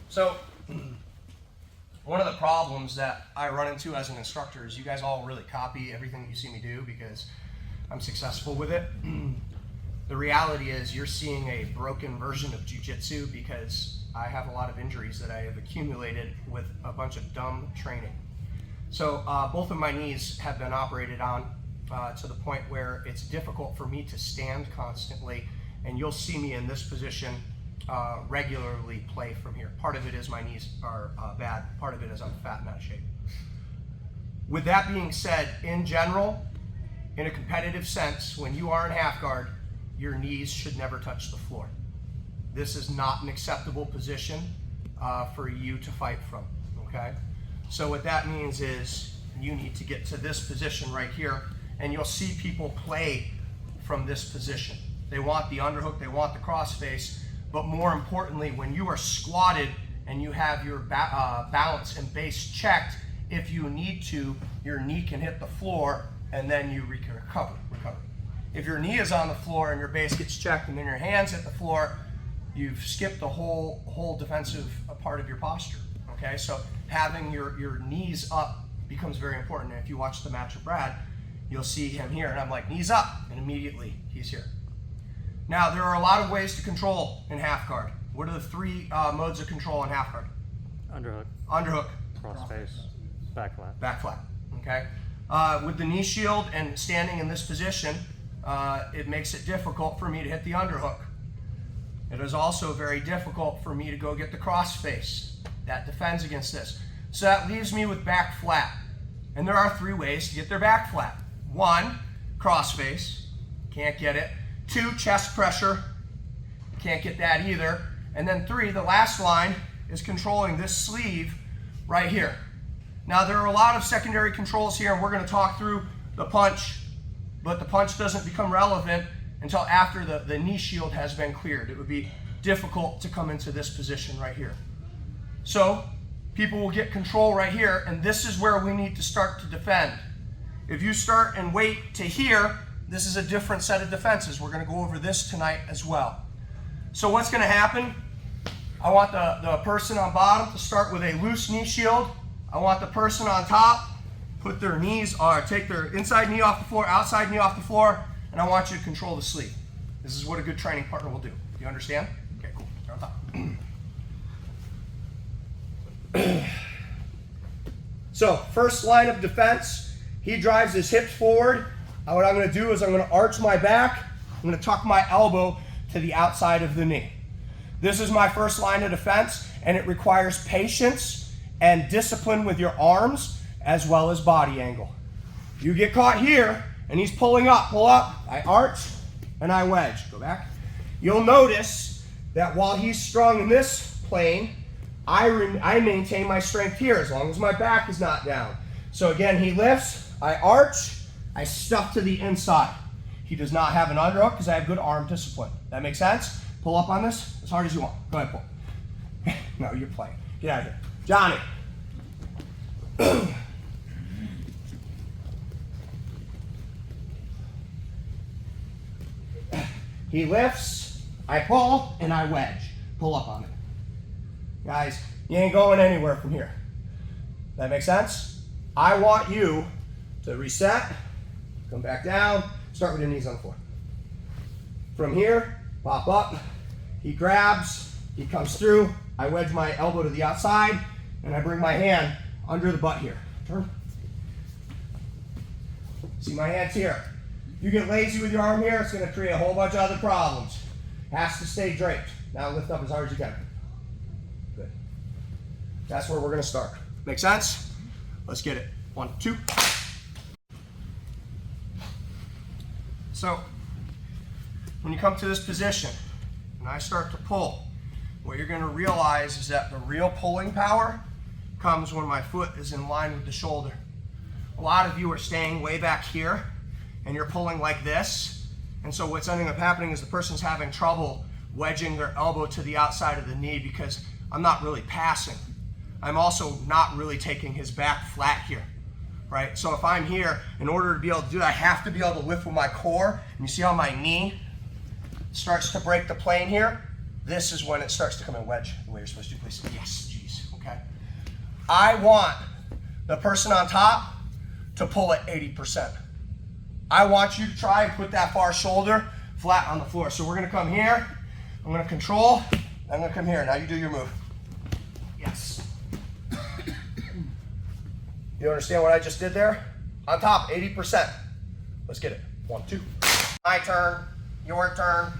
So one of the problems that I run into as an instructor is you guys all really copy everything that you see me do because I'm successful with it. The reality is you're seeing a broken version of jiu-jitsu because I have a lot of injuries that I have accumulated with a bunch of dumb training. So both of my knees have been operated on to the point where it's difficult for me to stand constantly, and you'll see me in this position regularly play from here. Part of it is my knees are bad, part of it is I'm fat and out of shape. With that being said, in general, in a competitive sense, when you are in half guard, your knees should never touch the floor. This is not an acceptable position for you to fight from, okay? So what that means is you need to get to this position right here, and you'll see people play from this position. They want the underhook, they want the crossface, but more importantly, when you are squatted and you have your balance and base checked, if you need to, your knee can hit the floor and then you recover. If your knee is on the floor and your base gets checked and then your hands hit the floor, you've skipped the whole defensive part of your posture, okay? So having your knees up becomes very important. And if you watch the match of Brad, you'll see him here, and I'm like, knees up, and immediately he's here. Now, there are a lot of ways to control in half guard. What are the three modes of control in half guard? Underhook. Underhook. Crossface. Back flat. Back flat, okay? With the knee shield and standing in this position, it makes it difficult for me to hit the underhook. It is also very difficult for me to go get the crossface. That defends against this. So that leaves me with back flat. And there are three ways to get their back flat. One, crossface. Can't get it. Two, chest pressure. Can't get that either. And then three, the last line is controlling this sleeve right here. Now there are a lot of secondary controls here, and we're going to talk through the punch, but the punch doesn't become relevant until after the knee shield has been cleared. It would be difficult to come into this position right here. So people will get control right here, and this is where we need to start to defend. If you start and wait to here, this is a different set of defenses. We're going to go over this tonight as well. So what's going to happen? I want the person on bottom to start with a loose knee shield. I want the person on top put their knees, or take their inside knee off the floor, outside knee off the floor, and I want you to control the sleeve. This is what a good training partner will do. You understand? Okay, cool. You're on top. So, first line of defense, he drives his hips forward. What I'm going to do is I'm going to arch my back. I'm going to tuck my elbow to the outside of the knee. This is my first line of defense, and it requires patience and discipline with your arms as well as body angle. You get caught here, and he's pulling up, pull up, I arch, and I wedge. Go back. You'll notice that while he's strong in this plane, I maintain my strength here as long as my back is not down. So again, he lifts, I arch, I stuff to the inside. He does not have an underhook because I have good arm discipline. That makes sense? Pull up on this as hard as you want. Go ahead, pull. No, you're playing. Get out of here. Johnny. He lifts, I pull, and I wedge. Pull up on it. Guys, you ain't going anywhere from here. That make sense? I want you to reset, come back down, start with your knees on the floor. From here, pop up, he grabs, he comes through, I wedge my elbow to the outside, and I bring my hand under the butt here. Turn. See my hands here. You get lazy with your arm here, it's going to create a whole bunch of other problems. Has to stay draped. Now lift up as hard as you can. Good. That's where we're going to start. Make sense? Let's get it. 1, 2. So, when you come to this position, and I start to pull, what you're going to realize is that the real pulling power comes when my foot is in line with the shoulder. A lot of you are staying way back here, and you're pulling like this, and so what's ending up happening is the person's having trouble wedging their elbow to the outside of the knee because I'm not really passing. I'm also not really taking his back flat here, right? So if I'm here, in order to be able to do that, I have to be able to lift with my core, and you see how my knee starts to break the plane here? This is when it starts to come in wedge, the way you're supposed to, please. Yes, geez, okay. I want the person on top to pull at 80%. I want you to try and put that far shoulder flat on the floor. So we're gonna come here, I'm gonna control, I'm gonna come here. Now you do your move. Yes. You understand what I just did there? On top, 80%. Let's get it. 1, 2. My turn, your turn,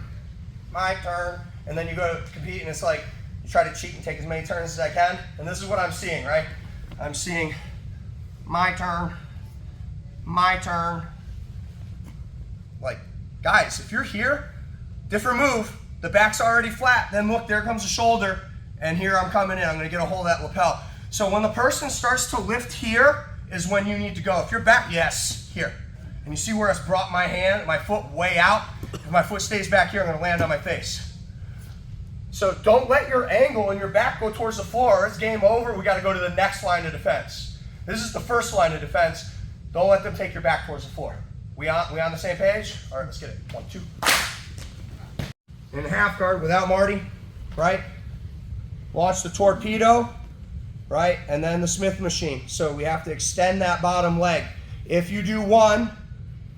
my turn. And then you go to compete and it's like, you try to cheat and take as many turns as I can. And this is what I'm seeing, right? I'm seeing my turn, like, guys, if you're here, different move, the back's already flat, then look, there comes the shoulder, and here I'm coming in, I'm gonna get a hold of that lapel. So when the person starts to lift here is when you need to go. If you're back, yes, here. And you see where it's brought my foot way out? If my foot stays back here, I'm gonna land on my face. So don't let your angle and your back go towards the floor. It's game over, we gotta go to the next line of defense. This is the first line of defense. Don't let them take your back towards the floor. We on the same page? All right, let's get it. 1, 2. In half guard without Marty, right? Launch the torpedo, right? And then the Smith machine. So we have to extend that bottom leg. If you do one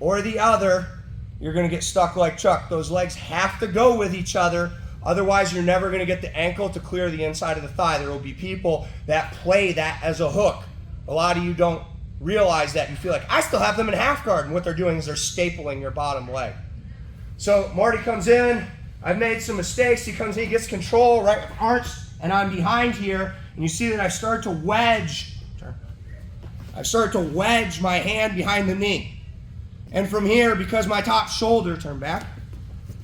or the other, you're gonna get stuck like Chuck. Those legs have to go with each other. Otherwise, you're never gonna get the ankle to clear the inside of the thigh. There will be people that play that as a hook. A lot of you don't realize that. You feel like, I still have them in half guard, and what they're doing is they're stapling your bottom leg. So Marty comes in, I've made some mistakes, he comes in, he gets control, right, arch, and I'm behind here, and you see that I start to wedge, my hand behind the knee. And from here, because my top shoulder, turn back,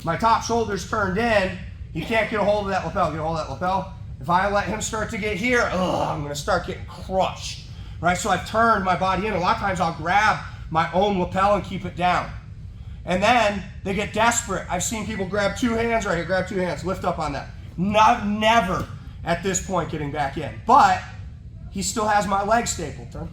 my top shoulder's turned in, he can't get a hold of that lapel. Get a hold of that lapel. If I let him start to get here, I'm gonna start getting crushed. Right, so I've turned my body in. A lot of times I'll grab my own lapel and keep it down. And then they get desperate. I've seen people grab 2 hands right here, grab 2 hands, lift up on that. Never at this point getting back in. But he still has my leg stapled. Turn.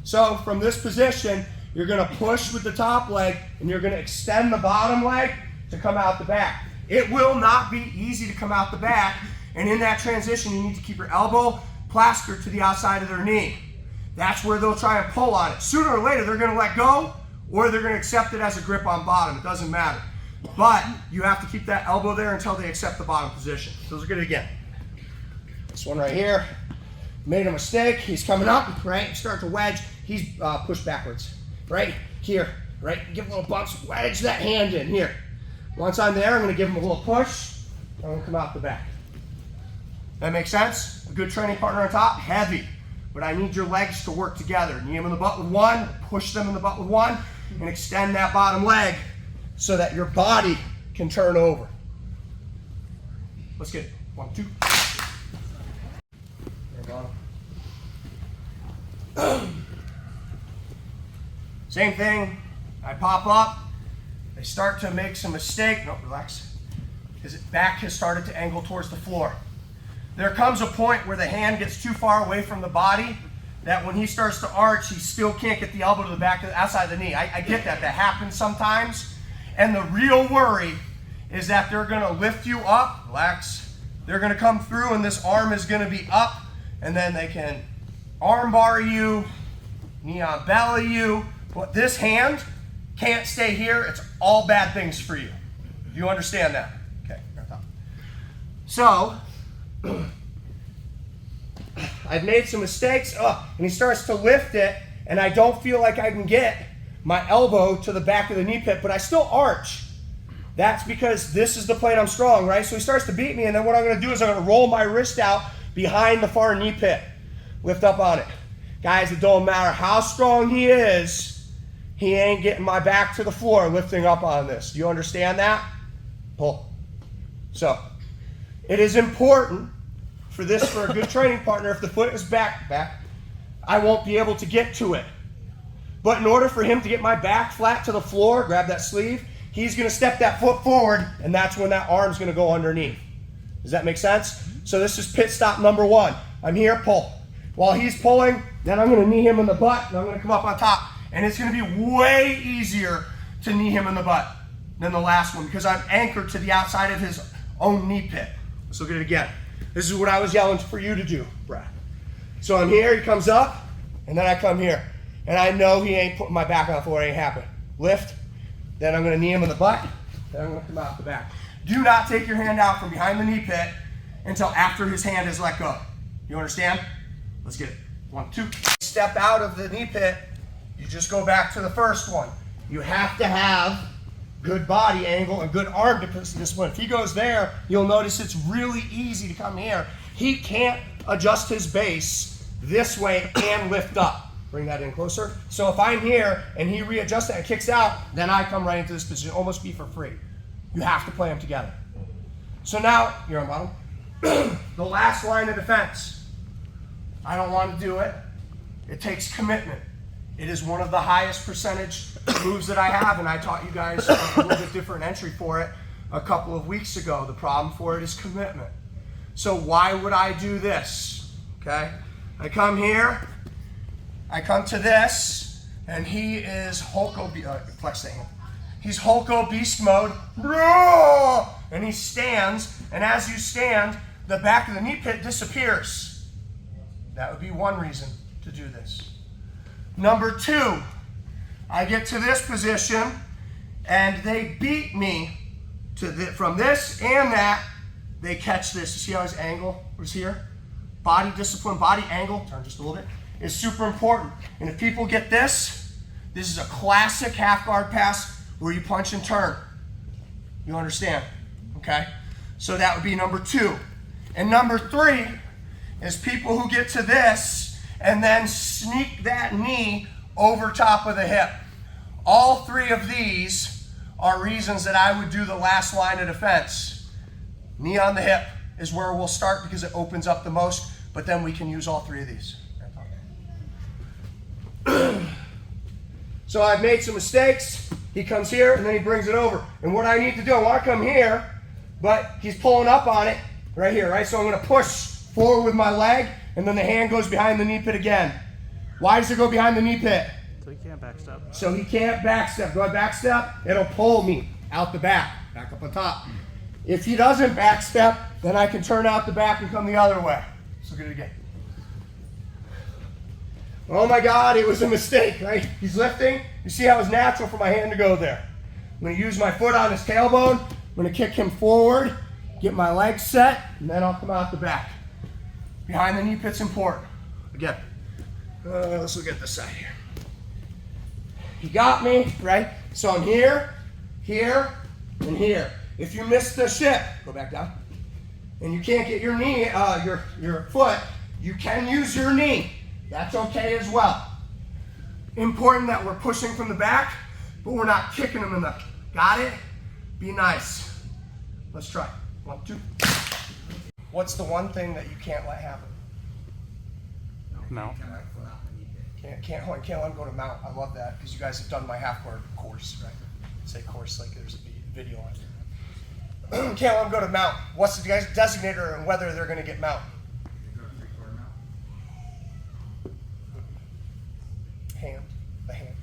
So from this position, you're gonna push with the top leg and you're gonna extend the bottom leg to come out the back. It will not be easy to come out the back. And in that transition, you need to keep your elbow plastered to the outside of their knee. That's where they'll try and pull on it. Sooner or later, they're gonna let go, or they're gonna accept it as a grip on bottom. It doesn't matter. But you have to keep that elbow there until they accept the bottom position. So let's get it again. This one right here, made a mistake. He's coming up, right? Start to wedge. He's pushed backwards, right? Here, right? Give a little bumps, wedge that hand in, here. Once I'm there, I'm gonna give him a little push. I'm gonna come out the back. That makes sense? A good training partner on top, heavy. But I need your legs to work together. Knee them in the butt with one, push them in the butt with one, and extend that bottom leg so that your body can turn over. Let's get it. 1, 2. Same thing. I pop up. They start to make some mistake. No, relax. His back has started to angle towards the floor. There comes a point where the hand gets too far away from the body that when he starts to arch, he still can't get the elbow to the back of the outside of the knee. I get that. That happens sometimes. And the real worry is that they're going to lift you up. Relax. They're going to come through and this arm is going to be up, and then they can arm bar you, knee on belly you. But this hand can't stay here. It's all bad things for you. Do you understand that? Okay. So, I've made some mistakes, and he starts to lift it, and I don't feel like I can get my elbow to the back of the knee pit, but I still arch. That's because this is the plane I'm strong, right? So he starts to beat me, and then what I'm gonna do is I'm gonna roll my wrist out behind the far knee pit. Lift up on it. Guys, it don't matter how strong he is, he ain't getting my back to the floor lifting up on this. Do you understand that? Pull. So, it is important for this, for a good training partner, if the foot is back, I won't be able to get to it. But in order for him to get my back flat to the floor, grab that sleeve, he's gonna step that foot forward, and that's when that arm's gonna go underneath. Does that make sense? So this is pit stop number 1. I'm here, pull. While he's pulling, then I'm gonna knee him in the butt, and I'm gonna come up on top. And it's gonna be way easier to knee him in the butt than the last one because I'm anchored to the outside of his own knee pit. Let's look at it again. This is what I was yelling for you to do, Brad. So I'm here, he comes up, and then I come here. And I know he ain't putting my back on the floor, it ain't happening. Lift, then I'm gonna knee him in the butt, then I'm gonna come out the back. Do not take your hand out from behind the knee pit until after his hand is let go. You understand? Let's get it. 1, 2. Step out of the knee pit, you just go back to the first one. You have to have good body angle and good arm discipline. If he goes there, you'll notice it's really easy to come here. He can't adjust his base this way and lift up. Bring that in closer. So if I'm here and he readjusts it and kicks out, then I come right into this position, almost be for free. You have to play them together. So now, you're on bottom. The last line of defense. I don't want to do it. It takes commitment. It is one of the highest percentage moves that I have, and I taught you guys a little bit different entry for it a couple of weeks ago. The problem for it is commitment. So why would I do this? Okay, I come here, I come to this, and he is Hulko, flex the hand. He's Hulko beast mode, and he stands, and as you stand, the back of the knee pit disappears. That would be one reason to do this. Number 2, I get to this position, and they beat me from this and that. They catch this. You see how his angle was here? Body discipline, body angle, turn just a little bit, is super important. And if people get this, this is a classic half guard pass where you punch and turn. You understand? Okay? So that would be number 2. And number 3 is people who get to this and then sneak that knee over top of the hip. All 3 of these are reasons that I would do the last line of defense. Knee on the hip is where we'll start because it opens up the most, but then we can use all 3 of these. So I've made some mistakes. He comes here and then he brings it over. And what I need to do, I want to come here, but he's pulling up on it right here, right? So I'm going to push forward with my leg, and then the hand goes behind the knee pit again. Why does it go behind the knee pit? So he can't backstep. So he can't backstep. Do I backstep? It'll pull me out the back up on top. If he doesn't backstep, then I can turn out the back and come the other way. Let's look at it again. Oh my God, it was a mistake, right? He's lifting. You see how it's natural for my hand to go there. I'm going to use my foot on his tailbone. I'm going to kick him forward, get my legs set, and then I'll come out the back. Behind the knee pit's important. Again, let's look at this side here. He got me, right? So I'm here, here, and here. If you miss the ship, go back down, and you can't get your knee, your foot, you can use your knee. That's okay as well. Important that we're pushing from the back, but we're not kicking them in the, got it? Be nice. Let's try. 1, 2. What's the one thing that you can't let happen? Mount. Can't let him go to mount. I love that because you guys have done my half guard course, right? Say course like there's a video on it. Can't let them go to mount. What's the designator and whether they're going to get mount? Hand. The hand.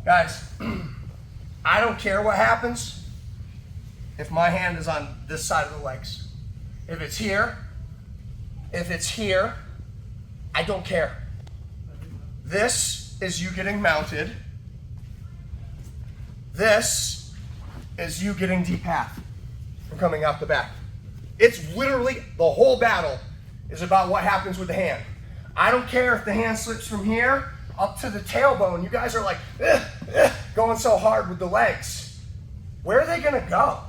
Guys, I don't care what happens if my hand is on this side of the legs. If it's here, I don't care. This is you getting mounted. This is you getting deep half from coming out the back. It's literally, the whole battle is about what happens with the hand. I don't care if the hand slips from here up to the tailbone. You guys are like, going so hard with the legs. Where are they gonna go?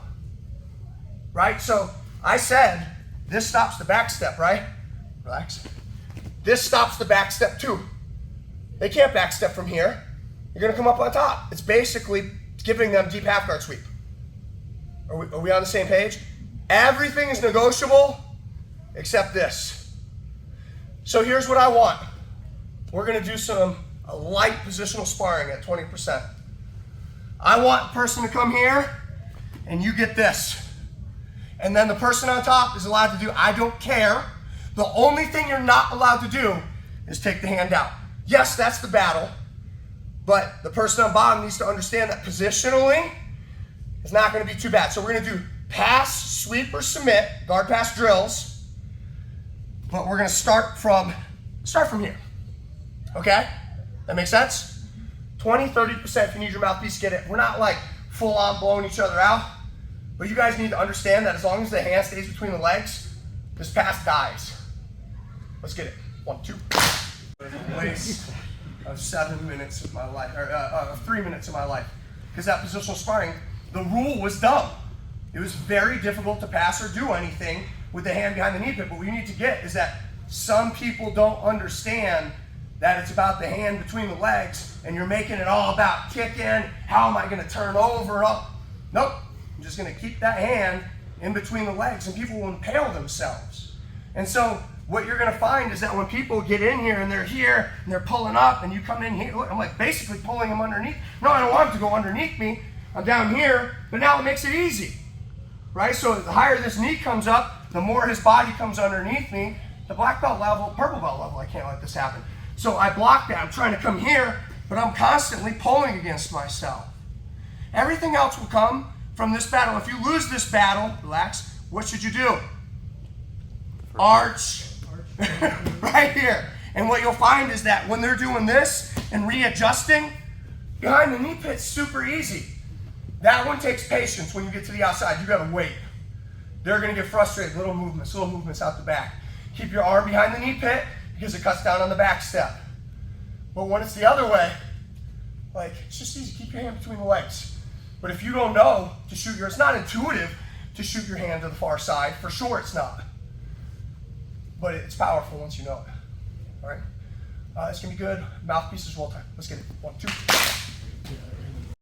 Right, so I said, this stops the back step, right? Relax. This stops the back step too. They can't back step from here. You're gonna come up on top. It's basically giving them deep half guard sweep. Are we on the same page? Everything is negotiable except this. So here's what I want. We're gonna do a light positional sparring at 20%. I want the person to come here and you get this. And then the person on top is allowed to do, I don't care. The only thing you're not allowed to do is take the hand out. Yes, that's the battle, but the person on bottom needs to understand that positionally, is not going to be too bad. So we're going to do pass, sweep, or submit, guard pass drills. But we're going to start from here. Okay? That makes sense? 20, 30% if you need your mouthpiece, get it. We're not like full on blowing each other out. But you guys need to understand that as long as the hand stays between the legs, this pass dies. Let's get it. 1, 2. Waste of 7 minutes of my life, or 3 minutes of my life. Because that positional sparring, the rule was dumb. It was very difficult to pass or do anything with the hand behind the knee pit. But what you need to get is that some people don't understand that it's about the hand between the legs, and you're making it all about kicking. How am I going to turn over? Nope. I'm just going to keep that hand in between the legs, and people will impale themselves. And so what you're going to find is that when people get in here and they're pulling up, and you come in here, look, I'm like basically pulling them underneath. No, I don't want them to go underneath me. I'm down here, but now it makes it easy, right? So the higher this knee comes up, the more his body comes underneath me. The black belt level, purple belt level, I can't let this happen. So I block that. I'm trying to come here, but I'm constantly pulling against myself. Everything else will come from this battle. If you lose this battle, relax, what should you do? Arch. Right here. And what you'll find is that when they're doing this and readjusting, behind the knee pit's super easy. That one takes patience. When you get to the outside, you gotta wait. They're gonna get frustrated. Little movements out the back. Keep your arm behind the knee pit because it cuts down on the back step. But when it's the other way, like, it's just easy. Keep your hand between the legs. But if you don't know to shoot it's not intuitive to shoot your hand to the far side. For sure it's not. But it's powerful once you know it. All right? It's going to be good. Mouthpieces roll time. Let's get it. 1, 2.